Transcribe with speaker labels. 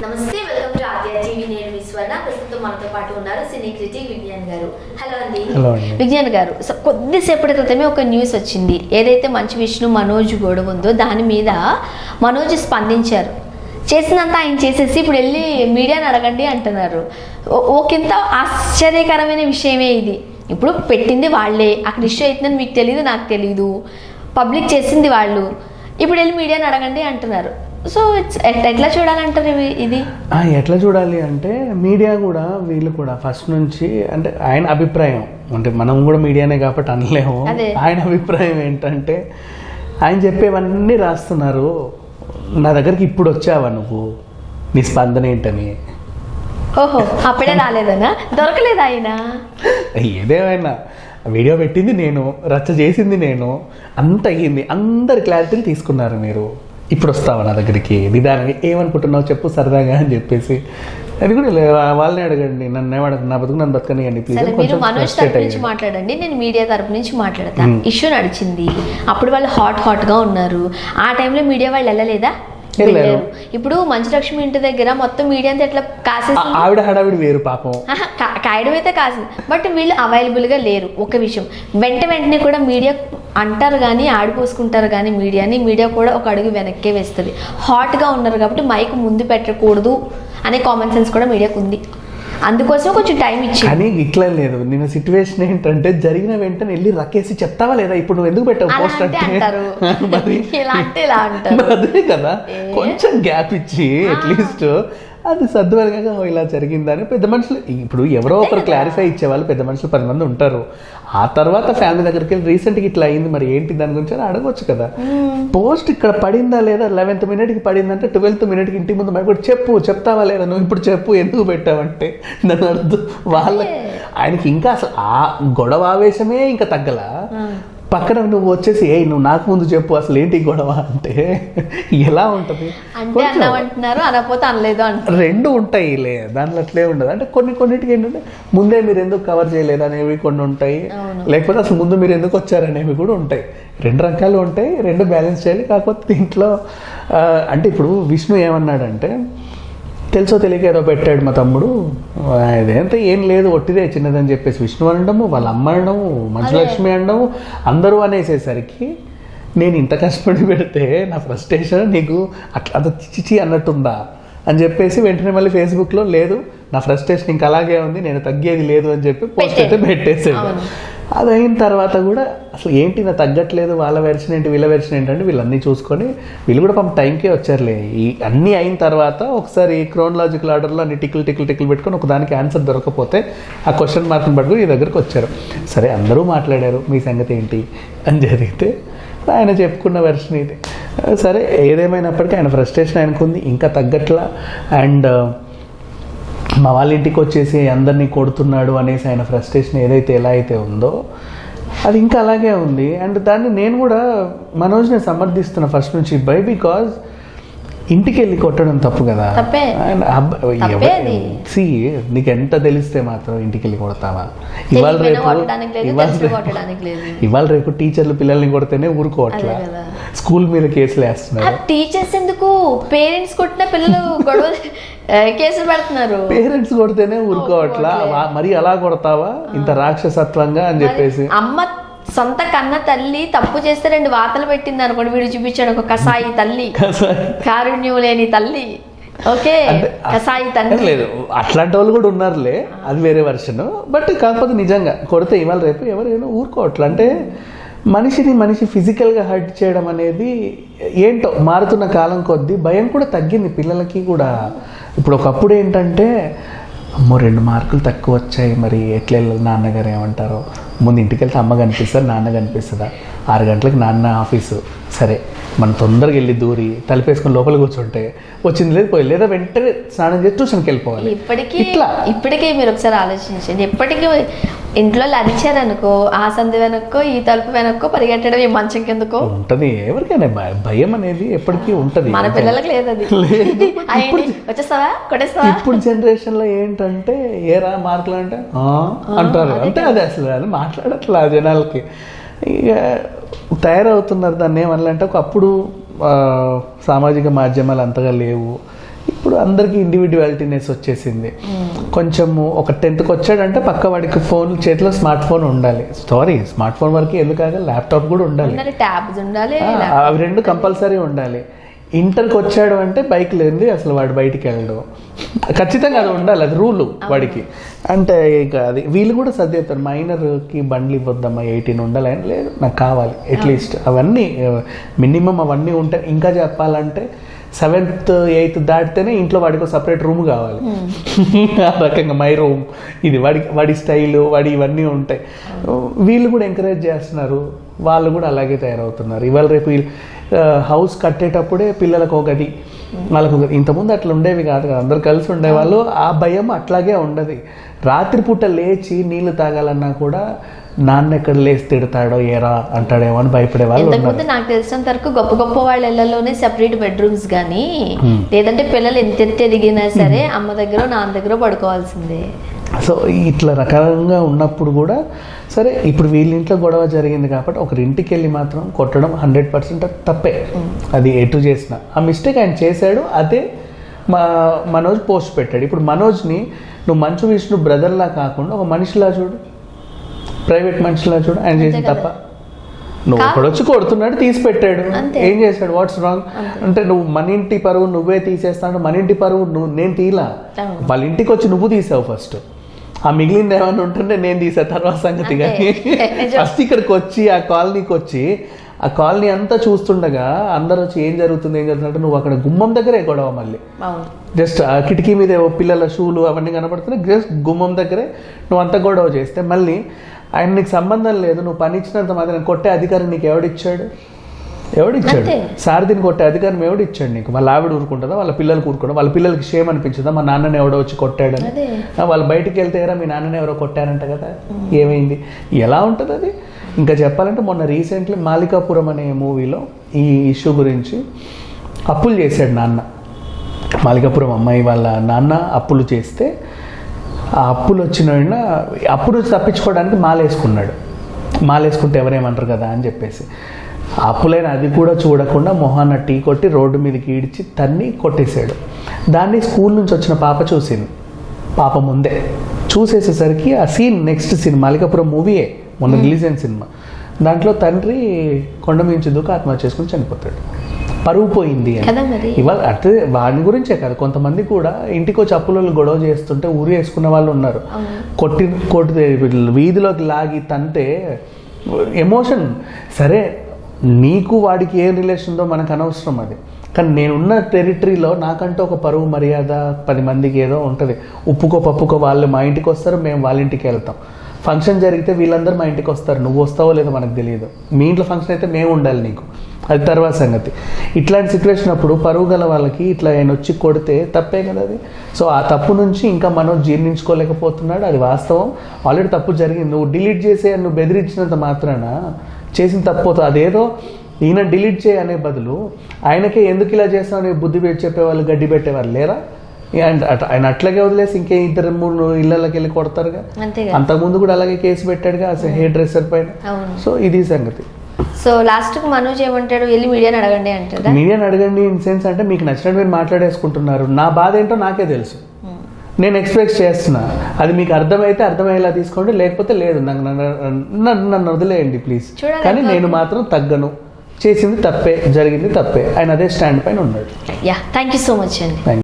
Speaker 1: నమస్తే, welcome to Aadya TV. నేను మీ స్వర్ణ. ప్రస్తుతం మనతో పాటు ఉన్నారు సినీ క్రిటిక్ విజ్ఞాన్ గారు. హలో అండి. విజ్ఞాన్ గారు, కొద్దిసేపటి క్రితమే ఒక న్యూస్ వచ్చింది. ఏదైతే మంచు విష్ణు మనోజ్ గొడవ ఉందో దాని మీద మనోజ్ స్పందించారు. చేసినంత ఆయన చేసేసి ఇప్పుడు వెళ్ళి మీడియాని అడగండి అంటున్నారు. ఒకంత ఆశ్చర్యకరమైన విషయమే ఇది. ఇప్పుడు పెట్టింది వాళ్ళే, అక్కడ ఇష్యూ అవుతుందని మీకు తెలియదు, నాకు తెలియదు. పబ్లిక్ చేసింది వాళ్ళు, ఇప్పుడు వెళ్ళి మీడియాని అడగండి అంటున్నారు. సో ఎట్లా చూడాలంటారు ఇది?
Speaker 2: ఎట్లా చూడాలి అంటే మీడియా కూడా వీళ్ళు కూడా ఫస్ట్ నుంచి అంటే ఆయన అభిప్రాయం అంటే మనం కూడా మీడియానే కాబట్టి అనలేము. ఆయన అభిప్రాయం ఏంటంటే ఆయన చెప్పేవన్నీ రాస్తున్నారు. నా దగ్గరికి ఇప్పుడు వచ్చావా నువ్వు, నీ స్పందన ఏంటని.
Speaker 1: ఓహో, అప్పుడే రాలేదనా? దొరకలేదు ఆయన.
Speaker 2: ఏదేమైనా వీడియో పెట్టింది నేను, రచ్చ చేసింది నేను, అంత అయ్యింది. అందరి క్లారిటీలు తీసుకున్నారు మీరు. ఇప్పుడు వస్తావా నా దగ్గరికి, నిదానంగా ఏమనుకుంటున్నావు చెప్పు సరదాగా అని చెప్పేసి. అది కూడా వాళ్ళని అడగండి, నన్ను ఏమడగ, నా బతుకు నన్ను బతకనియండి ప్లీజ్.
Speaker 1: మీరు మనోజ్ తరపు నుంచి మాట్లాడండి, నేను మీడియా తరపు నుంచి మాట్లాడతాను. ఇష్యూ నడిచింది, అప్పుడు వాళ్ళు హాట్గా ఉన్నారు. ఆ టైంలో మీడియా వాళ్ళు వెళ్ళలేదా? ఇప్పుడు మంచులక్ష్మి ఇంటి దగ్గర మొత్తం మీడియా అంతా ఎట్లా కాసేసి,
Speaker 2: ఆవిడ హడావిడి వేరు పాపం,
Speaker 1: కాయడం అయితే కాసింది. బట్ వీళ్ళు అవైలబుల్గా లేరు. ఒక విషయం వెంటనే కూడా మీడియా అంటారు కానీ ఆడిపోసుకుంటారు కానీ మీడియా కూడా ఒక అడుగు వెనక్కే వేస్తుంది. హాట్గా ఉన్నారు కాబట్టి మైక్ ముందు పెట్టకూడదు అనే కామన్ సెన్స్ కూడా మీడియాకు ఉంది. అందుకోసం కొంచెం టైం ఇచ్చి.
Speaker 2: కానీ ఇట్లా లేదు. నేను సిచ్యువేషన్ ఏంటంటే జరిగిన వెంటనే వెళ్ళి రకేసి చెప్తావా లేదా, ఇప్పుడు నువ్వు ఎందుకు పెట్టావు పోస్ట్ అంటే అదే కదా, కొంచెం గ్యాప్ ఇచ్చి అట్లీస్ట్ అది సద్దువరగా ఇలా జరిగిందని పెద్ద మనుషులు ఇప్పుడు ఎవరో ఒకరు క్లారిఫై ఇచ్చేవాళ్ళు పెద్ద మనుషులు 10 మంది ఉంటారు. ఆ తర్వాత ఫ్యామిలీ దగ్గరికి వెళ్ళి రీసెంట్గా ఇట్లా అయింది మరి ఏంటి దాని గురించి అని అడగవచ్చు కదా. పోస్ట్ ఇక్కడ పడిందా లేదా, 11th మినిట్కి పడిందంటే 12th మినిట్కి ఇంటి ముందు మరి చెప్తావా లేదా, నువ్వు ఇప్పుడు చెప్పు ఎందుకు పెట్టావంటే దాని అర్థం ఆయనకి ఇంకా అసలు ఆ గొడవ ఆవేశమే ఇంకా తగ్గల. పక్కన నువ్వు వచ్చేసి నువ్వు నాకు ముందు చెప్పు అసలు ఏంటి గొడవ అంటే ఎలా ఉంటుంది? రెండు ఉంటాయిలే, దాంట్లో అట్లే ఉండదు. అంటే కొన్నిటికి ఏంటంటే ముందే మీరు ఎందుకు కవర్ చేయలేదు అనేవి కొన్ని ఉంటాయి, లేకపోతే అసలు ముందు మీరు ఎందుకు వచ్చారనేవి కూడా ఉంటాయి. 2 రకాలు ఉంటాయి, 2 బ్యాలెన్స్ చేయాలి. కాకపోతే దీంట్లో అంటే ఇప్పుడు విష్ణు ఏమన్నాడంటే తెలుసో తెలియక ఏదో పెట్టాడు మా తమ్ముడు, ఇదేంత ఏం లేదు ఒట్టిదే చిన్నదని చెప్పేసి విష్ణు అనడము, వాళ్ళ అమ్మ అనడము, మంచులక్ష్మి అనడము, అందరూ అనేసేసరికి నేను ఇంత కష్టపడి పెడితే నా ఫ్రస్ట్రేషన్ నీకు అట్లా అంత చిచి అన్నట్టుందా అని చెప్పేసి వెంటనే మళ్ళీ ఫేస్బుక్లో లేదు నా ఫ్రస్ట్రేషన్ ఇంకా అలాగే ఉంది, నేను తగ్గేది లేదు అని చెప్పి పోస్ట్ అయితే పెట్టేసాడు. అది అయిన తర్వాత కూడా అసలు ఏంటి నా తగ్గట్లేదు, వాళ్ళ వెర్షన్ ఏంటి వీళ్ళ వెర్షన్ ఏంటంటే వీళ్ళన్నీ చూసుకొని వీళ్ళు కూడా పాపం టైంకే వచ్చారులే. ఈ అన్నీ అయిన తర్వాత ఒకసారి క్రోనలాజికల్ ఆర్డర్లో అన్ని టిక్కులు పెట్టుకొని ఒకదానికి ఆన్సర్ దొరకపోతే ఆ క్వశ్చన్ మార్క్ని పట్టుకుని ఈ దగ్గరకు వచ్చారు. సరే అందరూ మాట్లాడారు, మీ సంగతి ఏంటి అని జరిగితే ఆయన చెప్పుకున్న వెర్షన్ ఇది. సరే ఏదేమైనప్పటికీ ఆయన ఫ్రస్ట్రేషన్ ఆయనకుంది, ఇంకా తగ్గట్లా. అండ్ మా వాళ్ళ ఇంటికి వచ్చేసి అందరినీ కొడుతున్నాడు అనేసి ఆయన ఫ్రస్ట్రేషన్ ఏదైతే ఎలా అయితే ఉందో అది ఇంకా అలాగే ఉంది. అండ్ దాన్ని నేను కూడా మనోజ్ని సమర్థిస్తున్నా ఫస్ట్ నుంచి బికాజ్ ఇంటికి వెళ్ళి కొట్టడం తప్పు కదా. నీకు ఎంత తెలిస్తే మాత్రం ఇంటికి వెళ్ళి కొడతావా? ఇవాళ రేపు టీచర్లు పిల్లల్ని కొడితేనే ఊరుకోవట్లా, స్కూల్ మీద కేసులు వేస్తున్నారు.
Speaker 1: టీచర్స్ ఎందుకు, పేరెంట్స్ కొట్టిన పిల్లలు గొడవ కేసులు పెడుతున్నారు.
Speaker 2: పేరెంట్స్ కొడితేనే ఊరుకోవట్లా, మరి అలా కొడతావా ఇంత రాక్షసత్వంగా అని చెప్పేసి.
Speaker 1: అమ్మ సొంత కన్న తల్లి తప్పు చేస్తే 2 వాతలు పెట్టింది అనుకోండి, వీడు చూపించాడు ఒక కసాయి తల్లి, కారుణ్యం లేని తల్లి. ఓకే, కసాయి తల్లి
Speaker 2: లేదు, అట్లాంటి వాళ్ళు కూడా ఉన్నారులే, అది వేరే వర్షన్. బట్ కాకపోతే నిజంగా కొడితే ఇవాళ రేపు ఎవరైనా ఊరుకోవట్లా. అంటే మనిషి ఫిజికల్గా హర్ట్ చేయడం అనేది ఏంటో మారుతున్న కాలం కొద్దీ భయం కూడా తగ్గింది పిల్లలకి కూడా. ఇప్పుడు ఒకప్పుడు ఏంటంటే అమ్మో 2 మార్కులు తక్కువ వచ్చాయి మరి ఎట్లా వెళ్ళాలి, నాన్నగారు ఏమంటారో, ముందు ఇంటికి వెళ్తే అమ్మ కనిపిస్తుంది నాన్న కనిపిస్తుందా, 6 గంటలకు నాన్న ఆఫీసు, సరే మనం తొందరగా వెళ్ళి దూరి తలుపేసుకొని లోపల కూర్చుంటే వచ్చింది లేదు పోయి, లేదా వెంటనే స్నానం చేసి ట్యూషన్కి వెళ్ళిపోవాలి.
Speaker 1: ఇప్పటికీ మీరు ఒకసారి ఆలోచించండి, ఎప్పటికీ ఇంట్లో అరిచారనుకో ఆ సందు వెనక్కో ఈ తలుపు వెనక్కో పరిగెట్టడం ఈ మంచం కిందకో
Speaker 2: ఉంటుంది. ఎవరికైనా భయం అనేది ఎప్పటికీ ఉంటుంది,
Speaker 1: మన పిల్లలకు లేదు అది. వచ్చేస్తావా కొట్టేస్తావా.
Speaker 2: ఇప్పుడు జనరేషన్ లో ఏంటంటే ఏరా మార్కులు అంటే అంటారు, అంటే అది అసలు మాట్లాడట్లా జనాలకి. ఇక తయారవుతున్నారు దాన్ని ఏమనాలంటే. ఒకప్పుడు సామాజిక మాధ్యమాలు అంతగా లేవు, ఇప్పుడు ఇప్పుడు అందరికీ ఇండివిజువాలిటీనెస్ వచ్చేసింది. కొంచెము ఒక 10th వచ్చాడంటే పక్క వాడికి ఫోన్ చేతిలో స్మార్ట్ ఫోన్ ఉండాలి. స్మార్ట్ ఫోన్ వరకు ఎందుకాగా ల్యాప్టాప్ కూడా ఉండాలి,
Speaker 1: ట్యాబ్స్ ఉండాలి,
Speaker 2: అవి 2 కంపల్సరీ ఉండాలి. ఇంటర్కి వచ్చాడు అంటే బైక్ లేనిది అసలు వాడు బయటికి వెళ్ళడు, ఖచ్చితంగా అది ఉండాలి, అది రూలు వాడికి. అంటే ఇక అది వీళ్ళు కూడా సర్దేస్తారు, మైనర్కి బండ్లు ఇవ్వద్దమ్మా 18 ఉండాలి అని. లేదు, నాకు కావాలి అట్లీస్ట్ అవన్నీ మినిమం అవన్నీ ఉంటాయి. ఇంకా చెప్పాలంటే 7th 8th దాటితేనే ఇంట్లో వాడికి సపరేట్ రూమ్ కావాలి. ఆ రకంగా మై రూమ్, ఇది వాడి స్టైలు, వాడి ఇవన్నీ ఉంటాయి. వీళ్ళు కూడా ఎంకరేజ్ చేస్తున్నారు, వాళ్ళు కూడా అలాగే తయారవుతున్నారు. ఇవాళ రేపు హౌస్ కట్టేటప్పుడే పిల్లలకు ఒక గది, వాళ్ళకు ఒక, ఇంతకుముందు అట్లా ఉండేవి కాదు కదా, అందరు కలిసి ఉండేవాళ్ళు. ఆ భయం అట్లాగే ఉండదు. రాత్రిపూట లేచి నీళ్లు తాగాలన్నా కూడా నాన్న ఎక్కడ లేచి తిడతాడో ఏరా అంటాడేమో అని భయపడే వాళ్ళు ఉన్నారు.
Speaker 1: నాకు తెలిసినంత వరకు గొప్ప గొప్ప వాళ్ళ ఇళ్లలోనే సెపరేట్ బెడ్రూమ్స్ కానీ, లేదంటే పిల్లలు ఎంత ఎదిగినా సరే అమ్మ దగ్గర నాన్న దగ్గర పడుకోవాల్సిందే.
Speaker 2: సో ఇట్లా రకాలంగా ఉన్నప్పుడు కూడా సరే, ఇప్పుడు వీళ్ళ ఇంట్లో గొడవ జరిగింది కాబట్టి ఒకరింటికి వెళ్ళి మాత్రం కొట్టడం 100% తప్పే. అది ఎటు చేసిన ఆ మిస్టేక్ ఆయన చేశాడు, అదే మనోజ్ పోస్ట్ పెట్టాడు. ఇప్పుడు మనోజ్ని నువ్వు మంచు విష్ణు బ్రదర్లా కాకుండా ఒక మనిషిలా చూడు, ప్రైవేట్ మనిషిలా చూడు. ఆయన చేసిన తప్ప, నువ్వు ఇక్కడొచ్చి కొడుతున్నాడు, తీసి పెట్టాడు, ఏం చేశాడు, వాట్స్ రాంగ్ అంటే నువ్వు మన ఇంటి పరువు నువ్వే తీసేస్తాడు. మన ఇంటి పరువు నేను తీలా, వాళ్ళ ఇంటికి వచ్చి నువ్వు తీసావు ఫస్ట్. ఆ మిగిలింది ఏమైనా ఉంటుంటే నేను తీసా తర్వాత సంగతి. కానీ ఫస్ట్ ఇక్కడికి వచ్చి ఆ కాలనీకి వచ్చి ఆ కాలనీ అంతా చూస్తుండగా అందరూ వచ్చి ఏం జరుగుతుంది అంటే నువ్వు అక్కడ గుమ్మం దగ్గరే గొడవ. మళ్ళీ జస్ట్ ఆ కిటికీ మీద పిల్లల షూలు అవన్నీ కనపడుతున్నాయి, జస్ట్ గుమ్మం దగ్గరే నువ్వు అంత గొడవ చేస్తే మళ్ళీ ఆయన నీకు సంబంధం లేదు, నువ్వు పని ఇచ్చినంత మాత్రం కొట్టే అధికారం నీకు ఎవడిచ్చాడు? సారథిని కొట్టే అధికారం ఎవడిచ్చాడు నీకు? వాళ్ళ ఆవిడ ఊరుకుంటుందా? వాళ్ళ పిల్లలు ఊరుకుంటా? వాళ్ళ పిల్లలకి షేమ్ అనిపించదా మా నాన్నని ఎవడో వచ్చి కొట్టాడని? వాళ్ళు బయటికి వెళ్తేరా మీ నాన్నని ఎవరో కొట్టారంట కదా, ఏమైంది? ఎలా ఉంటుంది అది? ఇంకా చెప్పాలంటే మొన్న రీసెంట్లీ మాలికాపురం అనే మూవీలో ఈ ఇష్యూ గురించి అప్పులు చేశాడు నాన్న. మాలికాపురం అమ్మాయి వాళ్ళ నాన్న అప్పులు చేస్తే ఆ అప్పులు వచ్చిన అప్పులు తప్పించుకోవడానికి మాలేసుకున్నాడు. మాలేసుకుంటే ఎవరేమంటారు కదా అని చెప్పేసి అప్పులైన అది కూడా చూడకుండా మొహాన్న టీ కొట్టి రోడ్డు మీదకి ఈడ్చి తన్ని కొట్టేశాడు. దాన్ని స్కూల్ నుంచి వచ్చిన పాప చూసింది. పాప ముందే చూసేసేసరికి ఆ సీన్, నెక్స్ట్ సీన్ మాలికాపురం మూవీయే, మొన్న రిలీజ్ అయిన సినిమా. దాంట్లో తండ్రి కొండ మించి దూకి ఆత్మహత్య చేసుకుని చనిపోతాడు. పరువు పోయింది అని. ఇవాళ అంటే వాడి గురించే కాదు, కొంతమంది కూడా ఇంటికి వచ్చి అప్పులలో గొడవ చేస్తుంటే ఊరి వేసుకున్న వాళ్ళు ఉన్నారు. కొట్టి వీధిలోకి లాగి తంతే ఎమోషన్. సరే, నీకు వాడికి ఏం రిలేషన్ ఉందో మనకు అనవసరం అది. కానీ నేనున్న టెరిటరీలో నాకంటూ ఒక పరువు మర్యాద 10 మందికి ఏదో ఉంటుంది. ఉప్పుకో పప్పుకో వాళ్ళు మా ఇంటికి వస్తారు, మేము వాళ్ళ ఇంటికి వెళ్తాం. ఫంక్షన్ జరిగితే వీళ్ళందరూ మా ఇంటికి వస్తారు, నువ్వు వస్తావో లేదో మనకు తెలియదు. మీ ఇంట్లో ఫంక్షన్ అయితే మేము ఉండాలి నీకు, అది తర్వాత సంగతి. ఇట్లాంటి సిచ్యువేషన్ అప్పుడు పరువు గల వాళ్ళకి ఇట్లా ఆయన వచ్చి కొడితే తప్పే కదా అది. సో ఆ తప్పు నుంచి ఇంకా మనం జీర్ణించుకోలేకపోతున్నాడు, అది వాస్తవం. ఆల్రెడీ తప్పు జరిగింది, నువ్వు డిలీట్ చేసే నువ్వు బెదిరించినంత మాత్రాన చేసిన తప్పోతుంది. అదేదో ఈయన డిలీట్ చేయ బదులు ఆయనకే ఎందుకు ఇలా చేస్తామని బుద్ధి పెట్టి చెప్పేవాళ్ళు, గడ్డి పెట్టేవాళ్ళు లేరా? ఆయన అట్లాగే వదిలేసి ఇంకే 2-3 ఇళ్ళకి వెళ్ళి కొడతారుగా. అంతకుముందు కూడా అలాగే కేసు పెట్టాడుగా అసలు హెయిర్ డ్రెస్సర్ పైన. సో ఇది సంగతి.
Speaker 1: సో లాస్ట్ మనోజ్ ఏమంటాడు, వెళ్ళి మీడియాని అడగండి అంటారు.
Speaker 2: మీడియాని అడగండి ఇన్ సెన్స్ అంటే మీకు నచ్చినట్టు మీరు మాట్లాడేసుకుంటున్నారు, నా బాధ ఏంటో నాకే తెలుసు, నేను ఎక్స్ప్రెస్ చేస్తున్నా. అది మీకు అర్థమైతే అర్థమయ్యేలా తీసుకోండి, లేకపోతే లేదు, నన్ను వదిలేయండి ప్లీజ్. కానీ నేను మాత్రం తగ్గను, చేసింది తప్పే, జరిగింది తప్పే. ఆయన అదే స్టాండ్ పైన ఉన్నాడు.
Speaker 1: థ్యాంక్ యూ సో మచ్ అండి.